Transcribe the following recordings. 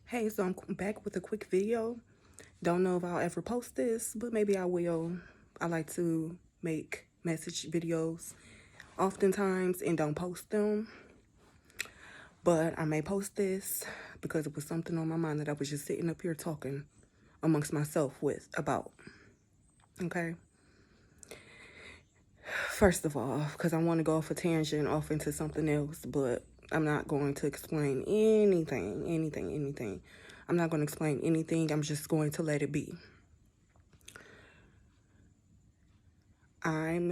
Hey, so I'm back with a quick video. Don't know if I'll ever post this, but maybe I will. I like to make message videos oftentimes and don't post them. But I may post this because it was something on my mind that I was just sitting up here talking amongst myself with about. Okay. First of all, because I want to go off a tangent off into something else, but I'm not going to explain anything. I'm not going to explain anything. I'm just going to let it be. I'm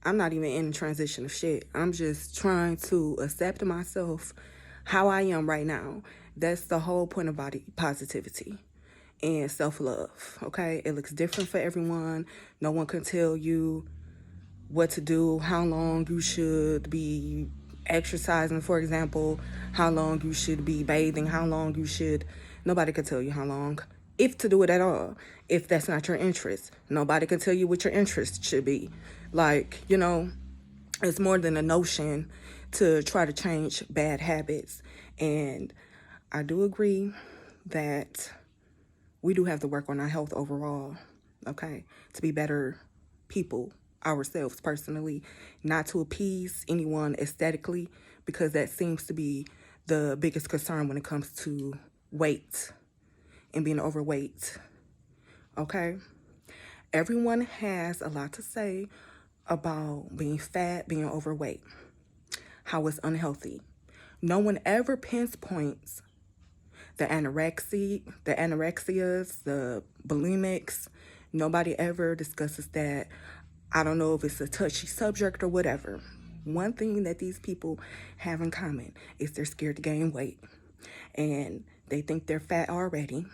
not even in transition of shit. I'm just trying to accept myself how I am right now. That's the whole point of body positivity and self-love, okay? It looks different for everyone. No one can tell you what to do, how long you should be exercising, for example, how long you should be bathing, nobody can tell you how long, if to do it at all, if that's not your interest. Nobody can tell you what your interest should be. Like, it's more than a notion to try to change bad habits. And I do agree that we do have to work on our health overall, okay, to be better people ourselves personally, not to appease anyone aesthetically, because that seems to be the biggest concern when it comes to weight and being overweight, okay? Everyone has a lot to say about being fat, being overweight, how it's unhealthy. No one ever pinpoints the anorexias, the bulimics. Nobody ever discusses that. I don't know if it's a touchy subject or whatever. One thing that these people have in common is they're scared to gain weight. And they think they're fat already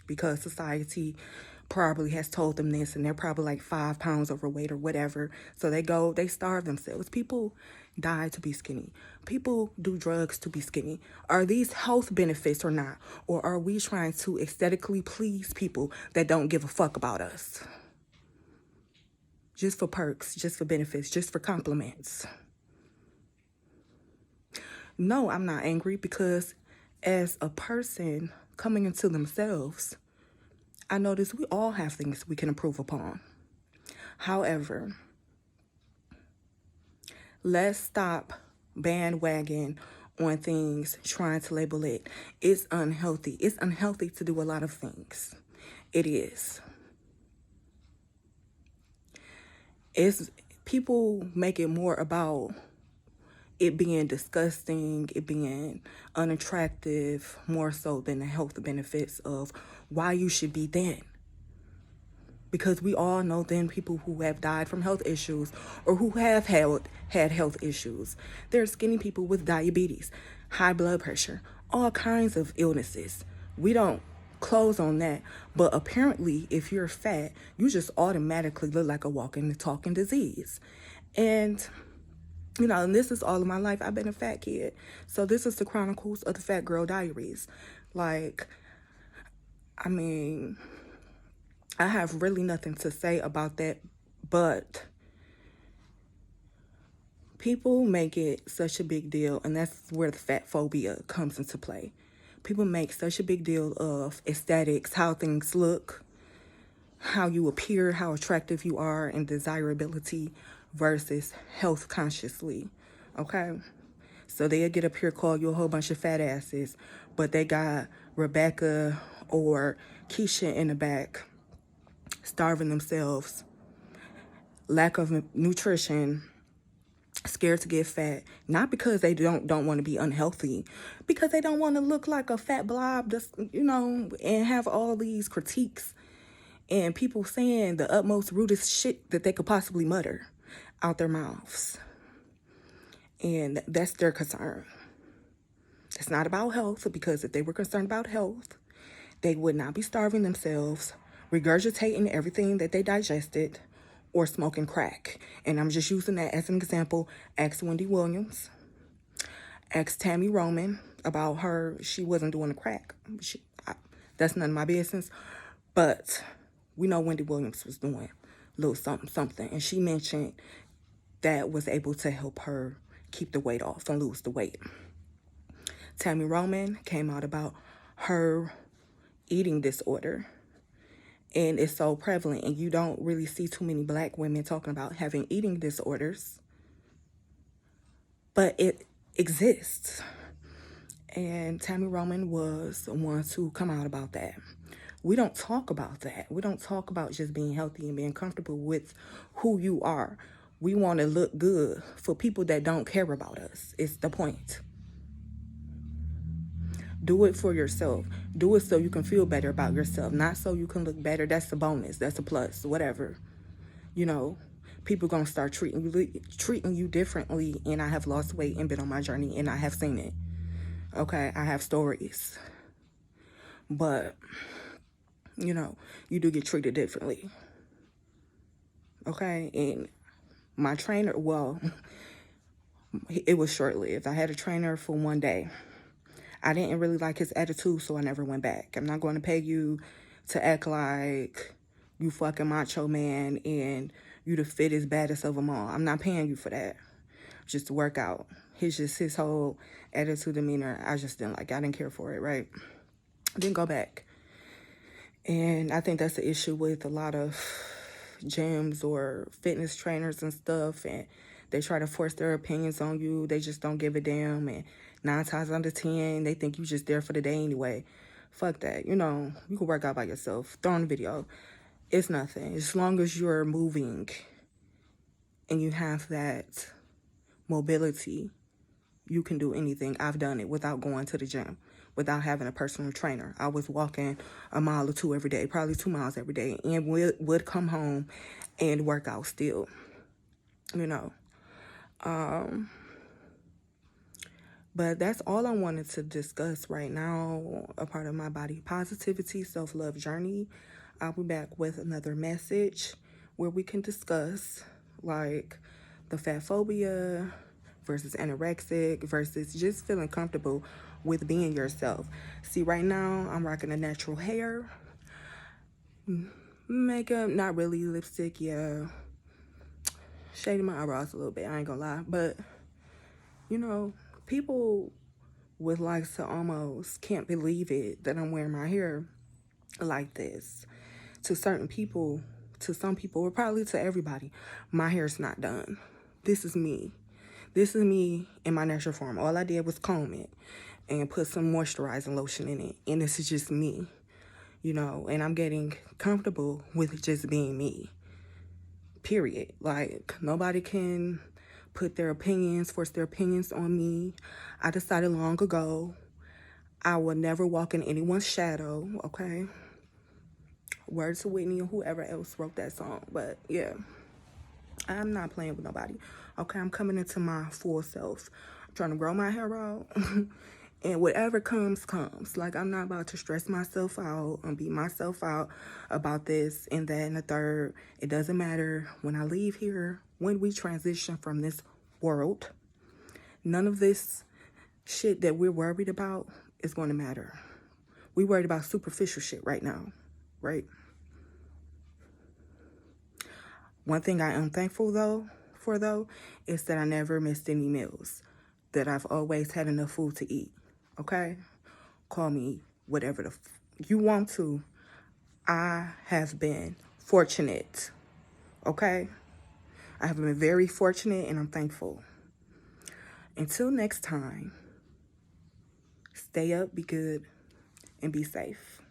because society probably has told them this, and they're probably like 5 pounds overweight or whatever. So they starve themselves. People die to be skinny. People do drugs to be skinny. Are these health benefits or not? Or are we trying to aesthetically please people that don't give a fuck about us? Just for perks, just for benefits, just for compliments. No, I'm not angry, because as a person coming into themselves, I notice we all have things we can improve upon. However, let's stop bandwagon on things, trying to label it. It's unhealthy. It's unhealthy to do a lot of things. It is. People make it more about it being disgusting, it being unattractive, more so than the health benefits of why you should be thin. Because we all know thin people who have died from health issues or who have had health issues. There are skinny people with diabetes, high blood pressure, all kinds of illnesses. We don't close on that. But apparently, if you're fat, you just automatically look like a walking and talking disease. And and this is all of my life. I've been a fat kid. So this is the Chronicles of the Fat Girl Diaries. Like, I mean, I have really nothing to say about that, but people make it such a big deal, and that's where the fat phobia comes into play. People make such a big deal of aesthetics, how things look, how you appear, how attractive you are, and desirability versus health consciously, okay? So they'll get up here, call you a whole bunch of fat asses, but they got Rebecca or Keisha in the back, starving themselves, lack of nutrition, scared to get fat, not because they don't want to be unhealthy, because they don't want to look like a fat blob, just, and have all these critiques and people saying the utmost rudest shit that they could possibly mutter out their mouths. And that's their concern. It's not about health, because if they were concerned about health, they would not be starving themselves, regurgitating everything that they digested, or smoking crack. And I'm just using that as an example. Ask Wendy Williams. Ask Tammy Roman about her. She wasn't doing the crack. That's none of my business. But we know Wendy Williams was doing a little something. And she mentioned that was able to help her keep the weight off and lose the weight. Tammy Roman came out about her eating disorder. And it's so prevalent, and you don't really see too many black women talking about having eating disorders, but it exists. And Tammy Roman was the one to come out about that. We don't talk about that. We don't talk about just being healthy and being comfortable with who you are. We want to look good for people that don't care about us. It's the point. Do it for yourself. Do it so you can feel better about yourself, not so you can look better. That's a bonus. That's a plus, whatever. You know, people going to start treating you differently, and I have lost weight and been on my journey, and I have seen it. Okay, I have stories. But, you know, you do get treated differently. Okay, and my trainer, well, it was short-lived. I had a trainer for one day. I didn't really like his attitude, so I never went back. I'm not going to pay you to act like you fucking macho man and you the fittest, baddest of them all. I'm not paying you for that. Just to work out. His whole attitude, demeanor, I just didn't like. I didn't care for it, right? I didn't go back. And I think that's the issue with a lot of gyms or fitness trainers and stuff, and they try to force their opinions on you. They just don't give a damn, and 9 times out of 10, they think you just there for the day anyway. Fuck that. You know, you can work out by yourself. Throw on a video. It's nothing. As long as you're moving and you have that mobility, you can do anything. I've done it without going to the gym, without having a personal trainer. I was walking a mile or 2 every day, probably 2 miles every day, and would come home and work out still, you know. But that's all I wanted to discuss right now, a part of my body positivity, self-love journey. I'll be back with another message where we can discuss, like, the fat phobia versus anorexic versus just feeling comfortable with being yourself. See, right now, I'm rocking a natural hair, makeup, not really, lipstick, yeah, shading my eyebrows a little bit, I ain't gonna lie, but, you know, people would like to almost can't believe it that I'm wearing my hair like this. To certain people, to some people, or probably to everybody, my hair's not done. This is me. This is me in my natural form. All I did was comb it and put some moisturizing lotion in it. And this is just me, you know, and I'm getting comfortable with just being me, period. Like, nobody can force their opinions on me. I decided long ago I will never walk in anyone's shadow, okay? Word to Whitney or whoever else wrote that song. But, yeah, I'm not playing with nobody. Okay, I'm coming into my full self. I'm trying to grow my hair out. And whatever comes, comes. Like, I'm not about to stress myself out and beat myself out about this and that and the third. It doesn't matter. When I leave here, when we transition from this world, none of this shit that we're worried about is going to matter. We worried about superficial shit right now, right? One thing I am thankful for is that I never missed any meals. That I've always had enough food to eat. Okay? Call me whatever you want to. I have been fortunate. Okay? I have been very fortunate, and I'm thankful. Until next time, stay up, be good, and be safe.